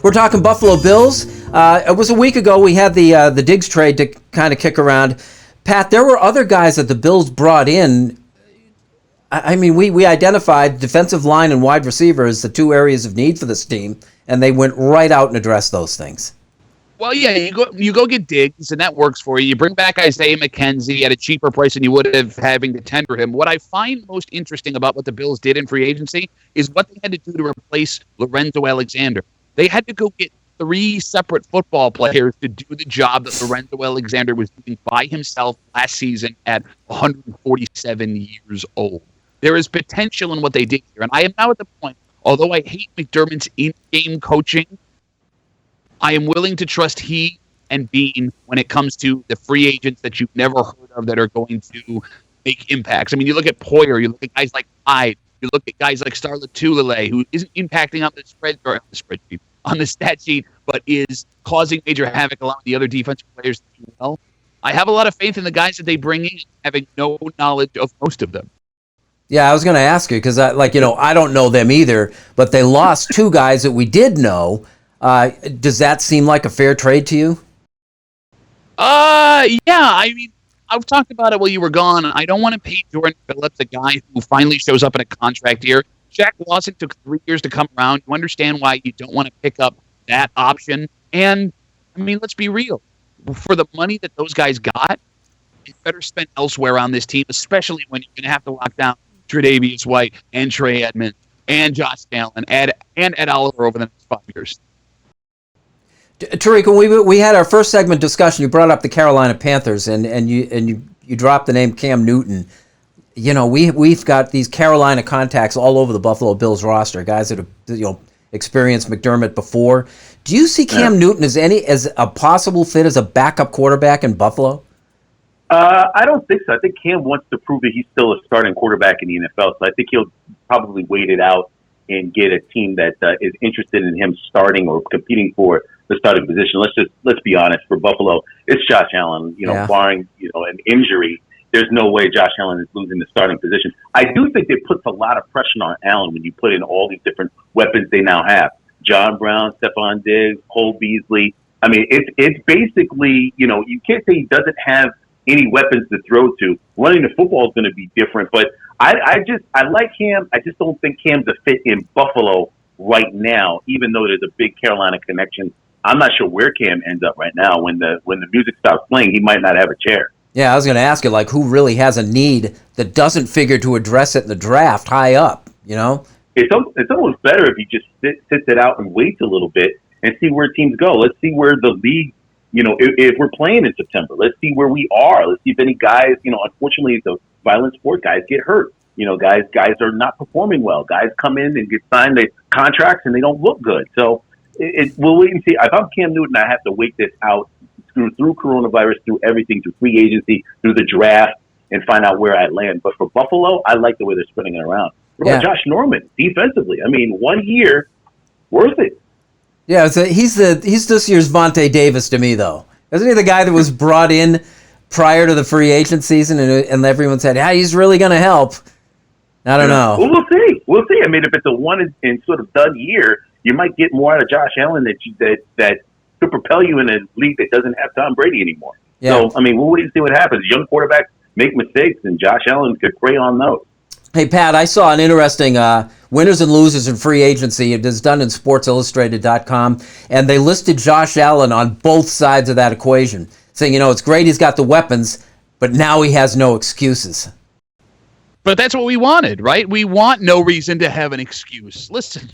We're talking Buffalo Bills. It was a week ago. We had the Diggs trade to kind of kick around. Pat, there were other guys that the Bills brought in. I mean, we identified defensive line and wide receiver as the two areas of need for this team, and they went right out and addressed those things. Well, yeah, you go get Diggs, and that works for you. You bring back Isaiah McKenzie at a cheaper price than you would have having to tender him. What I find most interesting about what the Bills did in free agency is what they had to do to replace Lorenzo Alexander. They had to go get 3 separate football players to do the job that Lorenzo Alexander was doing by himself last season at 147 years old. There is potential in what they did here, and I am now at the point, although I hate McDermott's in-game coaching, I am willing to trust he and Beane when it comes to the free agents that you've never heard of that are going to make impacts. I mean, you look at Poyer, you look at guys like Hyde, you look at guys like Starlet Tulele, who isn't impacting on on the stat sheet, but is causing major havoc allowing the other defensive players to do well. I have a lot of faith in the guys that they bring in, having no knowledge of most of them. Yeah, I was going to ask you because, I don't know them either, but they lost 2 guys that we did know. Does that seem like a fair trade to you? Yeah. I mean, I've talked about it while you were gone. I don't want to pay Jordan Phillips, a guy who finally shows up in a contract year. Shaq Lawson took 3 years to come around. You understand why you don't want to pick up that option. And, I mean, let's be real. For the money that those guys got, it's better spent elsewhere on this team, especially when you're going to have to lock down Tre'Davious White and Trey Edmonds and Josh Allen and Ed Oliver over the next 5 years. Tariq, when we had our first segment discussion, you brought up the Carolina Panthers, and you dropped the name Cam Newton. You know, we've got these Carolina contacts all over the Buffalo Bills roster, guys that have experienced McDermott before. Do you see Cam Newton as a possible fit as a backup quarterback in Buffalo? I don't think so. I think Cam wants to prove that he's still a starting quarterback in the NFL. So I think he'll probably wait it out and get a team that is interested in him starting or competing for the starting position. Let's be honest. For Buffalo, it's Josh Allen. Barring an injury, there's no way Josh Allen is losing the starting position. I do think it puts a lot of pressure on Allen when you put in all these different weapons they now have: John Brown, Stephon Diggs, Cole Beasley. I mean, it's basically you can't say he doesn't have any weapons to throw to. Running the football is going to be different, but I like Cam. I just don't think Cam's a fit in Buffalo right now, even though there's a big Carolina connection. I'm not sure where Cam ends up right now. When the music stops playing, he might not have a chair. Yeah, I was going to ask you, who really has a need that doesn't figure to address it in the draft high up, It's almost better if you just sits it out and waits a little bit and see where teams go. Let's see where the league, if we're playing in September, let's see where we are. Let's see if any guys, unfortunately, it's a violent sport, guys get hurt. Guys are not performing well. Guys come in and get signed to contracts and they don't look good. So we'll wait and see. If I'm Cam Newton, I have to wait this out through coronavirus, through everything, through free agency, through the draft, and find out where I land. But for Buffalo, I like the way they're spreading it around. What about Josh Norman defensively? I mean, 1 year, worth it. Yeah, he's this year's Vontae Davis to me, though. Isn't he the guy that was brought in prior to the free agent season, and everyone said, he's really going to help? I don't know. Well, we'll see. I mean, if it's a one and sort of done year, you might get more out of Josh Allen that could propel you in a league that doesn't have Tom Brady anymore. Yeah. So, I mean, we'll wait and see what happens. Young quarterbacks make mistakes, and Josh Allen could prey on those. Hey, Pat, I saw an interesting winners and losers in free agency. It is done in SportsIllustrated.com, and they listed Josh Allen on both sides of that equation, saying, it's great he's got the weapons, but now he has no excuses. But that's what we wanted, right? We want no reason to have an excuse. Listen,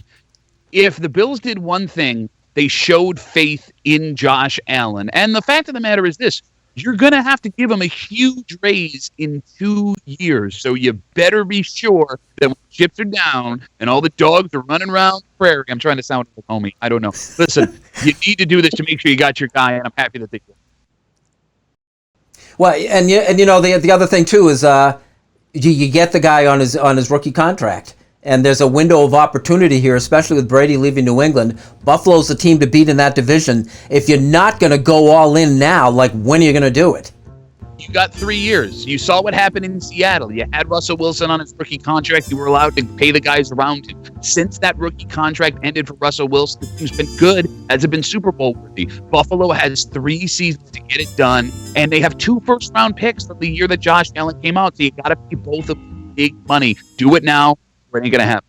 if the Bills did one thing, they showed faith in Josh Allen. And the fact of the matter is this: you're going to have to give him a huge raise in 2 years. So you better be sure that when chips are down and all the dogs are running around the prairie. I'm trying to sound like a homie. I don't know. Listen, you need to do this to make sure you got your guy, and I'm happy that they did. Well, and the other thing too is you get the guy on his rookie contract. And there's a window of opportunity here, especially with Brady leaving New England. Buffalo's the team to beat in that division. If you're not going to go all in now, when are you going to do it? You got 3 years. You saw what happened in Seattle. You had Russell Wilson on his rookie contract. You were allowed to pay the guys around him. Since that rookie contract ended for Russell Wilson, the team's been good. Hasn't been Super Bowl worthy. Buffalo has 3 seasons to get it done, and they have 2 first-round picks from the year that Josh Allen came out. So you got to pay both of them big money. Do it now, or it ain't gonna happen.